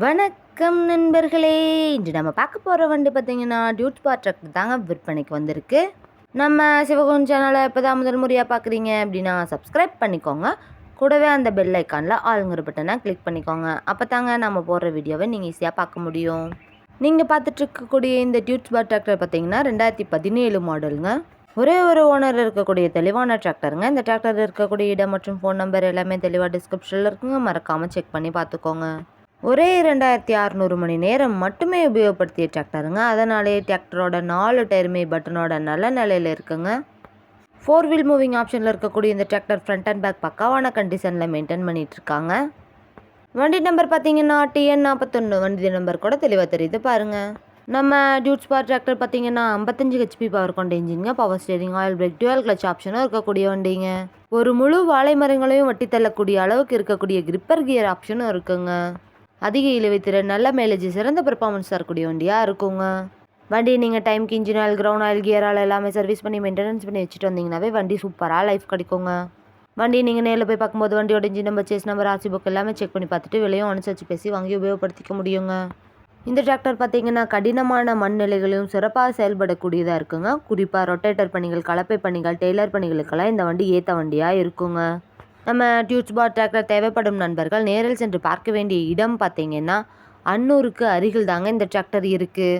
வணக்கம் நண்பர்களே. இன்று நம்ம பார்க்க போகிற வண்டி பார்த்தீங்கன்னா டியூட் ஸ்பார் டிராக்டர் தாங்க விற்பனைக்கு வந்திருக்கு. நம்ம சிவகுன் சேனலை இப்போ தான் முதல் முறையாக பார்க்குறீங்க அப்படின்னா சப்ஸ்கிரைப் பண்ணிக்கோங்க. கூடவே அந்த பெல் ஐக்கானில் ஆளுங்கிற பட்டனை கிளிக் பண்ணிக்கோங்க. அப்போ தாங்க நம்ம போடுற வீடியோவை நீங்கள் ஈஸியாக பார்க்க முடியும். நீங்கள் பார்த்துட்ருக்கக்கூடிய இந்த டியூட் ஸ்பார் டிராக்டர் பார்த்தீங்கன்னா 2017 மாடலுங்க. ஒரே ஒரு ஓனர் இருக்கக்கூடிய தெளிவான டிராக்டருங்க. இந்த டிராக்டர் இருக்கக்கூடிய இடம் மற்றும் ஃபோன் நம்பர் எல்லாமே தெளிவாக டிஸ்கிரிப்ஷனில் இருக்குங்க. மறக்காமல் செக் பண்ணி பார்த்துக்கோங்க. ஒரே 2600 மணி நேரம் மட்டுமே உபயோகப்படுத்திய டிராக்டருங்க. அதனாலே டிராக்டரோட 4 டயருமே பட்டனோட நல்ல நிலையில் இருக்குங்க. 4 வீல் மூவிங் ஆப்ஷனில் இருக்கக்கூடிய இந்த டிராக்டர் ஃப்ரண்ட் அண்ட் பேக் பக்காவான கண்டிஷனில் மெயின்டைன் பண்ணிகிட்ருக்காங்க. வண்டி நம்பர் பார்த்தீங்கன்னா TN 41. வண்டி நம்பர் கூட தெளிவாக தெரியுது பாருங்கள். நம்ம டியூட் ஸ்பார் டிராக்டர் பார்த்தீங்கன்னா 55 HP பவர் கொண்ட இன்ஜின்ங்க. Power steering, oil brake, dual clutch ஆப்ஷனும் இருக்கக்கூடிய வண்டிங்க. ஒரு முழு வாழை மரங்களையும் வட்டி தள்ளக்கூடிய அளவுக்கு இருக்கக்கூடிய கிரிப்பர் கியர் ஆப்ஷனும் இருக்குங்க. அதிக இழுவைத்திறன், நல்ல மைலேஜ், சிறந்த பெர்ஃபார்மன்ஸ் தரக்கூடிய வண்டியாக இருக்குங்க. வண்டி நீங்கள் டைமுக்கு engine oil, ground oil, gear oil எல்லாமே சர்வீஸ் பண்ணி மெயின்டெனன்ஸ் பண்ணி வச்சுட்டு வந்தீங்கன்னாவே வண்டி சூப்பராக லைஃப் கிடைக்குங்க. வண்டி நீங்கள் நேரில் போய் பார்க்கும்போது வண்டியோட engine number, chassis number, RC book எல்லாமே செக் பண்ணி பார்த்துட்டு விலையும் அனுசரித்து பேசி வாங்கி உபயோகப்படுத்திக்க முடியுங்க. இந்த டிராக்டர் பார்த்தீங்கன்னா கடினமான மண்நிலைகளையும் சிறப்பாக செயல்படக்கூடியதாக இருக்குங்க. குறிப்பாக ரொட்டேட்டர் பணிகள், கலப்பை பணிகள், டெய்லர் பணிகளுக்கெல்லாம் இந்த வண்டி ஏற்ற வண்டியாக இருக்குங்க. நம்ம டியூட் ஸ்பார் டிராக்டர் தேவைப்படும் நண்பர்கள் நேரில் சென்று பார்க்க வேண்டிய இடம் பார்த்தீங்கன்னா அன்னூருக்கு அருகில் தாங்க இந்த டிராக்டர் இருக்குது.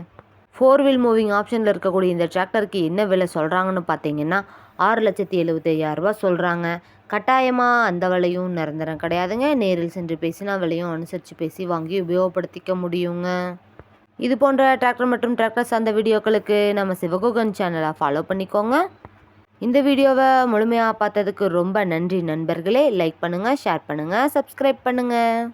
4 வீல் மூவிங் ஆப்ஷனில் இருக்கக்கூடிய இந்த டிராக்டருக்கு என்ன விலை சொல்கிறாங்கன்னு பார்த்தீங்கன்னா 6,75,000 சொல்கிறாங்க. கட்டாயமாக அந்த விலையும் நிரந்தரம் கிடையாதுங்க. நேரில் சென்று பேசினா விலையும் அனுசரித்து பேசி வாங்கி உபயோகப்படுத்திக்க முடியுங்க. இது போன்ற டிராக்டர் மற்றும் டிராக்டர் சார்ந்த வீடியோக்களுக்கு நம்ம சிவகுகன் சேனலை ஃபாலோ பண்ணிக்கோங்க. இந்த வீடியோவை முழுமையாக பார்த்ததுக்கு ரொம்ப நன்றி நண்பர்களே. லைக் பண்ணுங்கள், ஷேர் பண்ணுங்கள், சப்ஸ்கிரைப் பண்ணுங்கள்.